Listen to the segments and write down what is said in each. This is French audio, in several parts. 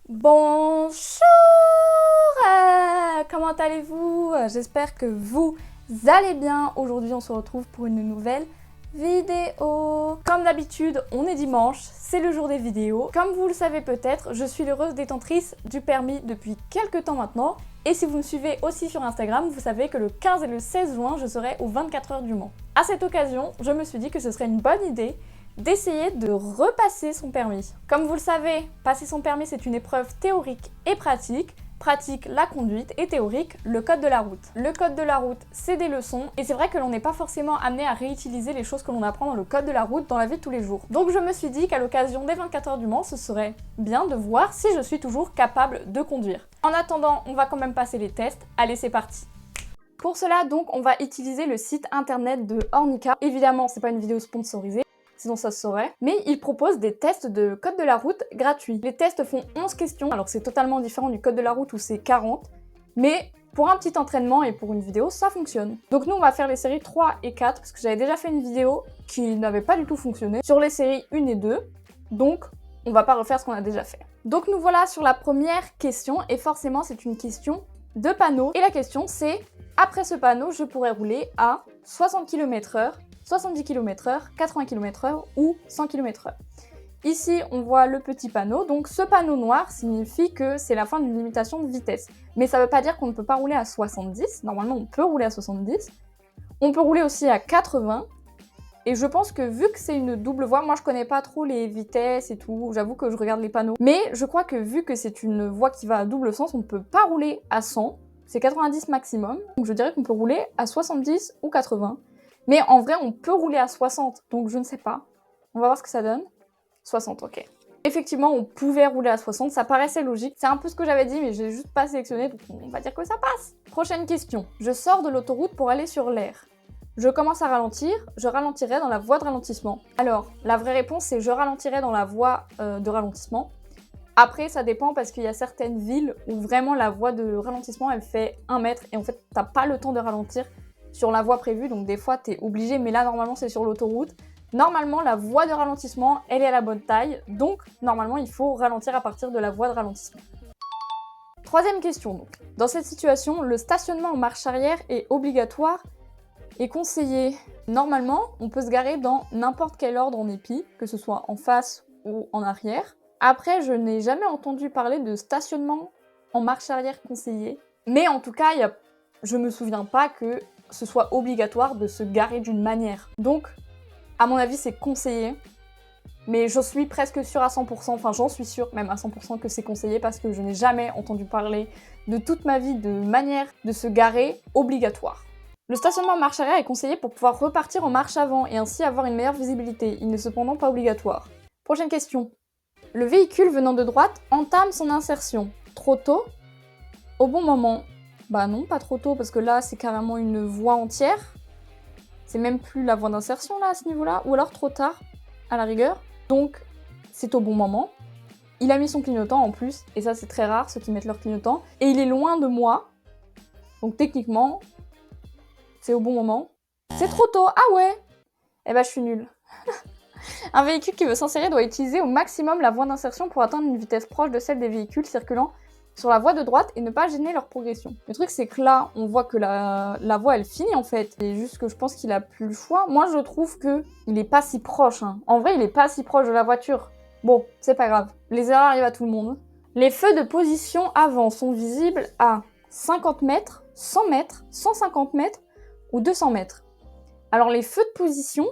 Bonjour, comment allez-vous? J'espère que vous allez bien. Aujourd'hui, on se retrouve pour une nouvelle vidéo. Comme d'habitude, on est dimanche, c'est le jour des vidéos. Comme vous le savez peut-être, je suis l'heureuse détentrice du permis depuis quelques temps maintenant. Et si vous me suivez aussi sur Instagram, vous savez que le 15 et le 16 juin, je serai aux 24 heures du Mans. À cette occasion, je me suis dit que ce serait une bonne idée d'essayer de repasser son permis. Comme vous le savez, passer son permis, c'est une épreuve théorique et pratique. Pratique, la conduite, et théorique, le code de la route. Le code de la route, c'est des leçons, et c'est vrai que l'on n'est pas forcément amené à réutiliser les choses que l'on apprend dans le code de la route dans la vie de tous les jours. Donc je me suis dit qu'à l'occasion des 24 heures du Mans, ce serait bien de voir si je suis toujours capable de conduire. En attendant, on va quand même passer les tests. Allez, c'est parti! Pour cela, donc, on va utiliser le site internet de Ornica. Évidemment, c'est pas une vidéo sponsorisée, sinon ça se saurait. Mais il propose des tests de code de la route gratuits. Les tests font 11 questions, alors c'est totalement différent du code de la route où c'est 40. Mais pour un petit entraînement et pour une vidéo, ça fonctionne. Donc nous, on va faire les séries 3 et 4, parce que j'avais déjà fait une vidéo qui n'avait pas du tout fonctionné sur les séries 1 et 2. Donc, on va pas refaire ce qu'on a déjà fait. Donc nous voilà sur la première question, et forcément, c'est une question de panneau. Et la question, c'est, après ce panneau, je pourrais rouler à 60 km/h, 70 km/h, 80 km/h ou 100 km/h. Ici, on voit le petit panneau. Donc, ce panneau noir signifie que c'est la fin d'une limitation de vitesse. Mais ça ne veut pas dire qu'on ne peut pas rouler à 70. Normalement, on peut rouler à 70. On peut rouler aussi à 80. Et je pense que vu que c'est une double voie, moi je connais pas trop les vitesses et tout, j'avoue que je regarde les panneaux. Mais je crois que vu que c'est une voie qui va à double sens, on ne peut pas rouler à 100. C'est 90 maximum. Donc je dirais qu'on peut rouler à 70 ou 80. Mais en vrai, on peut rouler à 60, donc je ne sais pas. On va voir ce que ça donne. 60, ok. Effectivement, on pouvait rouler à 60, ça paraissait logique. C'est un peu ce que j'avais dit, mais j'ai juste pas sélectionné, donc on va dire que ça passe. Prochaine question. Je sors de l'autoroute pour aller sur l'air. Je commence à ralentir, je ralentirai dans la voie de ralentissement. Alors, la vraie réponse, c'est je ralentirai dans la voie de ralentissement. Après, ça dépend parce qu'il y a certaines villes où vraiment la voie de ralentissement, elle fait 1 mètre et en fait, t'as pas le temps de ralentir sur la voie prévue, donc des fois t'es obligé, mais là normalement c'est sur l'autoroute. Normalement la voie de ralentissement elle est à la bonne taille, donc normalement il faut ralentir à partir de la voie de ralentissement. Troisième question donc. Dans cette situation, le stationnement en marche arrière est obligatoire et conseillé. Normalement, on peut se garer dans n'importe quel ordre en épi, que ce soit en face ou en arrière. Après, je n'ai jamais entendu parler de stationnement en marche arrière conseillé, mais en tout cas, je me souviens pas que ce soit obligatoire de se garer d'une manière. Donc, à mon avis, c'est conseillé. Mais je suis presque sûre à 100%, enfin j'en suis sûre même à 100% que c'est conseillé parce que je n'ai jamais entendu parler de toute ma vie de manière de se garer obligatoire. Le stationnement en marche arrière est conseillé pour pouvoir repartir en marche avant et ainsi avoir une meilleure visibilité. Il n'est cependant pas obligatoire. Prochaine question. Le véhicule venant de droite entame son insertion. Trop tôt? Au bon moment? Bah non, pas trop tôt, parce que là, c'est carrément une voie entière. C'est même plus la voie d'insertion, là, à ce niveau-là. Ou alors trop tard, à la rigueur. Donc, c'est au bon moment. Il a mis son clignotant, en plus. Et ça, c'est très rare, ceux qui mettent leur clignotant. Et il est loin de moi. Donc, techniquement, c'est au bon moment. C'est trop tôt. Ah ouais! Eh ben, je suis nulle. Un véhicule qui veut s'insérer doit utiliser au maximum la voie d'insertion pour atteindre une vitesse proche de celle des véhicules circulant sur la voie de droite et ne pas gêner leur progression. Le truc, c'est que là, on voit que la voie, elle finit en fait. C'est juste que je pense qu'il a plus le choix. Moi, je trouve que il est pas si proche. Hein. En vrai, il est pas si proche de la voiture. Bon, c'est pas grave. Les erreurs arrivent à tout le monde. Les feux de position avant sont visibles à 50 mètres, 100 mètres, 150 mètres ou 200 mètres. Alors, les feux de position...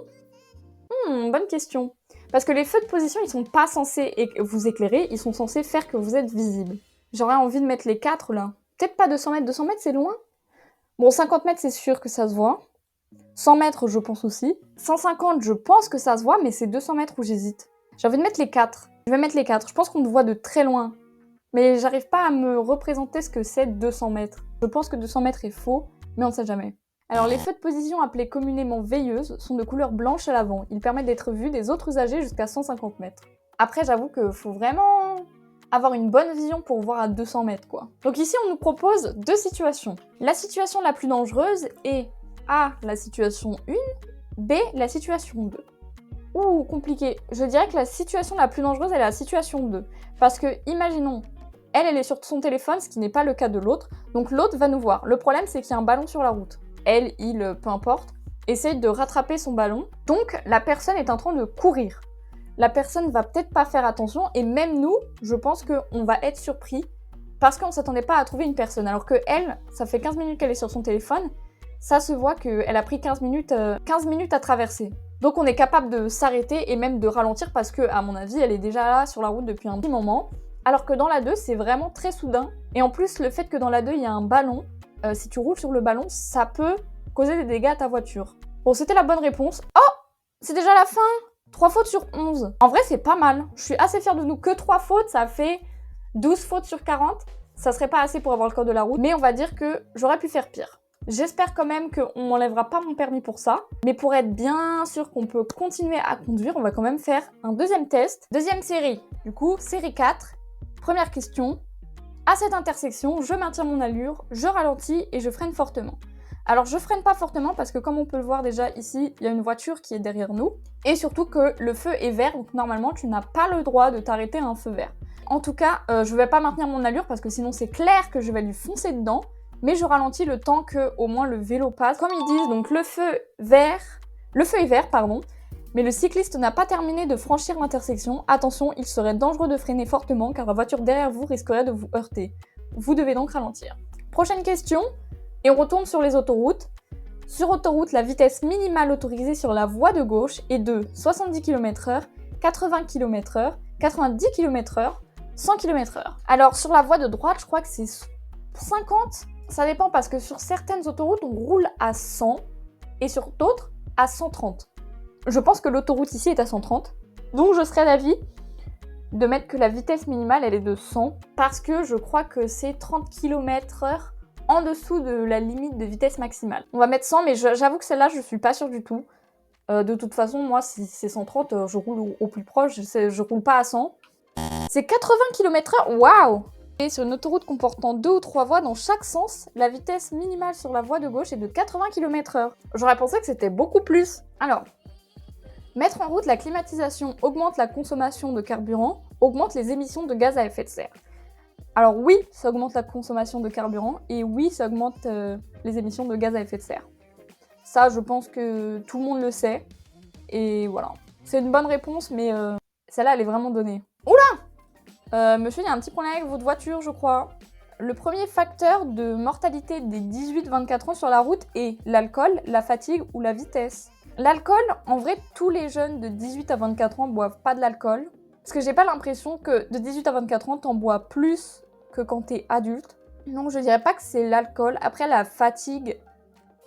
bonne question. Parce que les feux de position, ils sont pas censés vous éclairer, ils sont censés faire que vous êtes visible. J'aurais envie de mettre les 4 là. Peut-être pas 200 mètres, 200 mètres c'est loin. Bon, 50 mètres c'est sûr que ça se voit. 100 mètres je pense aussi. 150 je pense que ça se voit, mais c'est 200 mètres où j'hésite. J'ai envie de mettre les 4. Je vais mettre les 4. Je pense qu'on me voit de très loin. Mais j'arrive pas à me représenter ce que c'est 200 mètres. Je pense que 200 mètres est faux, mais on ne sait jamais. Alors les feux de position appelés communément veilleuses sont de couleur blanche à l'avant. Ils permettent d'être vus des autres usagers jusqu'à 150 mètres. Après j'avoue qu'il faut vraiment avoir une bonne vision pour voir à 200 mètres quoi. Donc ici on nous propose 2 situations. La situation la plus dangereuse est A, la situation 1, B, la situation 2. Ouh, compliqué. Je dirais que la situation la plus dangereuse est la situation 2. Parce que, imaginons, elle est sur son téléphone, ce qui n'est pas le cas de l'autre. Donc l'autre va nous voir. Le problème, c'est qu'il y a un ballon sur la route. Elle, il, peu importe, essaye de rattraper son ballon. Donc la personne est en train de courir. La personne va peut-être pas faire attention et même nous, je pense qu'on va être surpris parce qu'on s'attendait pas à trouver une personne. Alors que elle, ça fait 15 minutes qu'elle est sur son téléphone, ça se voit qu'elle a pris 15 minutes à traverser. Donc on est capable de s'arrêter et même de ralentir parce que, à mon avis, elle est déjà là sur la route depuis un petit moment. Alors que dans la 2, c'est vraiment très soudain. Et en plus, le fait que dans la 2, il y a un ballon, si tu roules sur le ballon, ça peut causer des dégâts à ta voiture. Bon, c'était la bonne réponse. Oh, c'est déjà la fin! 3 fautes sur 11. En vrai, c'est pas mal. Je suis assez fière de nous. Que 3 fautes, ça fait 12 fautes sur 40. Ça serait pas assez pour avoir le code de la route. Mais on va dire que j'aurais pu faire pire. J'espère quand même qu'on m'enlèvera pas mon permis pour ça. Mais pour être bien sûr qu'on peut continuer à conduire, on va quand même faire un deuxième test. Deuxième série. Du coup, série 4. Première question. À cette intersection, je maintiens mon allure, je ralentis et je freine fortement. Alors je freine pas fortement parce que comme on peut le voir déjà ici, il y a une voiture qui est derrière nous. Et surtout que le feu est vert, donc normalement tu n'as pas le droit de t'arrêter à un feu vert. En tout cas, je vais pas maintenir mon allure parce que sinon c'est clair que je vais lui foncer dedans. Mais je ralentis le temps que au moins le vélo passe. Comme ils disent, donc le feu est vert, pardon. Mais le cycliste n'a pas terminé de franchir l'intersection. Attention, il serait dangereux de freiner fortement car la voiture derrière vous risquerait de vous heurter. Vous devez donc ralentir. Prochaine question. Et on retourne sur les autoroutes. Sur autoroute, la vitesse minimale autorisée sur la voie de gauche est de 70 km/h, 80 km/h, 90 km/h, 100 km/h. Alors sur la voie de droite, je crois que c'est 50. Ça dépend parce que sur certaines autoroutes, on roule à 100 et sur d'autres à 130. Je pense que l'autoroute ici est à 130. Donc je serais d'avis de mettre que la vitesse minimale, elle est de 100 parce que je crois que c'est 30 km/h en dessous de la limite de vitesse maximale. On va mettre 100, mais j'avoue que celle-là, je suis pas sûre du tout. De toute façon, moi, si c'est 130, je roule au plus proche, je roule pas à 100. C'est 80 km/h, waouh! Et sur une autoroute comportant 2 ou 3 voies dans chaque sens, la vitesse minimale sur la voie de gauche est de 80 km/h. J'aurais pensé que c'était beaucoup plus. Alors, mettre en route la climatisation augmente la consommation de carburant, augmente les émissions de gaz à effet de serre. Alors oui, ça augmente la consommation de carburant, et oui, ça augmente les émissions de gaz à effet de serre. Ça, je pense que tout le monde le sait, et voilà. C'est une bonne réponse, mais celle-là, elle est vraiment donnée. Oula! Monsieur, il y a un petit problème avec votre voiture, je crois. Le premier facteur de mortalité des 18-24 ans sur la route est l'alcool, la fatigue ou la vitesse. L'alcool, en vrai, tous les jeunes de 18 à 24 ans boivent pas de l'alcool. Parce que j'ai pas l'impression que de 18 à 24 ans, t'en bois plus que quand t'es adulte. Donc je dirais pas que c'est l'alcool. Après, la fatigue.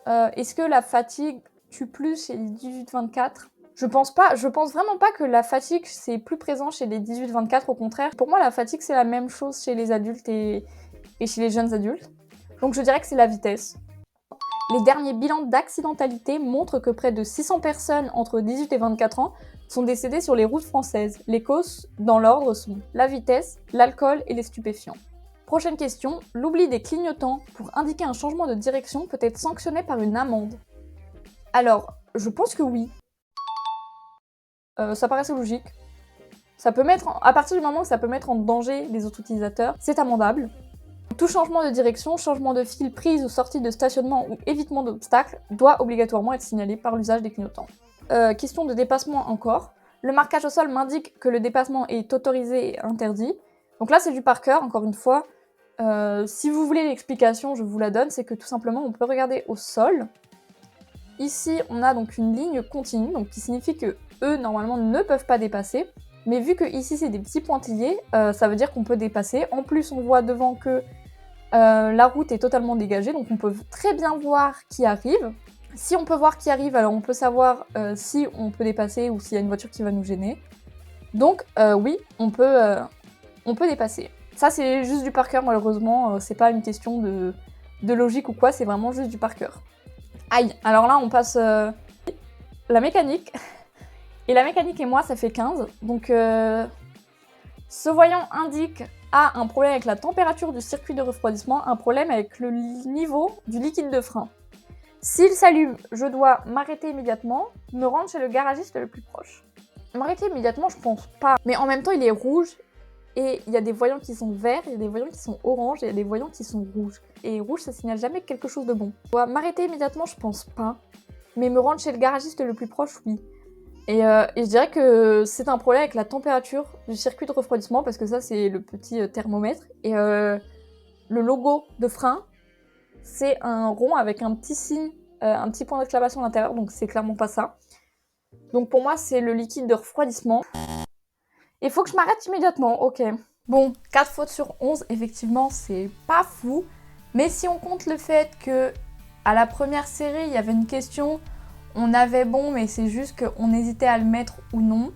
Est-ce que la fatigue tue plus chez les 18-24 ? Je pense pas. Je pense vraiment pas que la fatigue, c'est plus présent chez les 18-24. Au contraire, pour moi, la fatigue, c'est la même chose chez les adultes et chez les jeunes adultes. Donc je dirais que c'est la vitesse. Les derniers bilans d'accidentalité montrent que près de 600 personnes entre 18 et 24 ans sont décédées sur les routes françaises. Les causes, dans l'ordre, sont la vitesse, l'alcool et les stupéfiants. Prochaine question. L'oubli des clignotants pour indiquer un changement de direction peut être sanctionné par une amende. Alors, je pense que oui. Ça paraissait logique. Ça peut mettre, à partir du moment où ça peut mettre en danger les autres utilisateurs, c'est amendable. Tout changement de direction, changement de fil, prise ou sortie de stationnement ou évitement d'obstacles doit obligatoirement être signalé par l'usage des clignotants. Question de dépassement encore. Le marquage au sol m'indique que le dépassement est autorisé et interdit. Donc là, c'est du par cœur, encore une fois. Si vous voulez l'explication, je vous la donne. C'est que tout simplement, on peut regarder au sol. Ici, on a donc une ligne continue, donc qui signifie que eux, normalement, ne peuvent pas dépasser. Mais vu que ici, c'est des petits pointillés, ça veut dire qu'on peut dépasser. En plus, on voit devant que la route est totalement dégagée, donc on peut très bien voir qui arrive. Si on peut voir qui arrive, alors on peut savoir si on peut dépasser ou s'il y a une voiture qui va nous gêner. Donc oui, on peut dépasser. Ça c'est juste du par cœur malheureusement, c'est pas une question de logique ou quoi, c'est vraiment juste du par cœur. Aïe, alors là on passe la mécanique. Et la mécanique et moi ça fait 15. Donc ce voyant indique un problème avec la température du circuit de refroidissement, un problème avec le niveau du liquide de frein. S'il s'allume, je dois m'arrêter immédiatement, me rendre chez le garagiste le plus proche. M'arrêter immédiatement, je pense pas. Mais en même temps, il est rouge et il y a des voyants qui sont verts, il y a des voyants qui sont oranges et il y a des voyants qui sont rouges. Et rouge, ça signale jamais quelque chose de bon. Je dois m'arrêter immédiatement, je pense pas. Mais me rendre chez le garagiste le plus proche, oui. Et je dirais que c'est un problème avec la température du circuit de refroidissement, parce que ça, c'est le petit thermomètre. Et le logo de frein, c'est un rond avec un petit signe, un petit point d'exclamation à l'intérieur, donc c'est clairement pas ça. Donc pour moi, c'est le liquide de refroidissement. Il faut que je m'arrête immédiatement, ok. Bon, 4 fautes sur 11, effectivement, c'est pas fou. Mais si on compte le fait que à la première série, il y avait une question, on avait bon, mais c'est juste qu'on hésitait à le mettre ou non,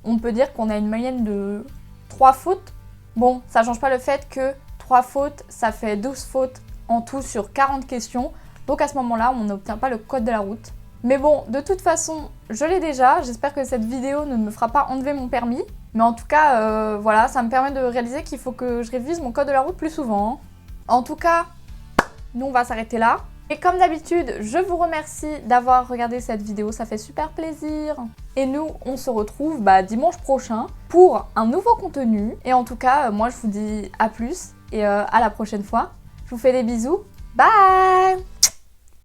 on peut dire qu'on a une moyenne de 3 fautes. Bon, ça change pas le fait que 3 fautes, ça fait 12 fautes en tout sur 40 questions. Donc à ce moment-là, on n'obtient pas le code de la route. Mais bon, de toute façon, je l'ai déjà. J'espère que cette vidéo ne me fera pas enlever mon permis. Mais en tout cas, voilà, ça me permet de réaliser qu'il faut que je révise mon code de la route plus souvent. En tout cas, nous, on va s'arrêter là. Et comme d'habitude, je vous remercie d'avoir regardé cette vidéo, ça fait super plaisir. Et nous, on se retrouve dimanche prochain pour un nouveau contenu. Et en tout cas, moi, je vous dis à plus et à la prochaine fois. Je vous fais des bisous. Bye!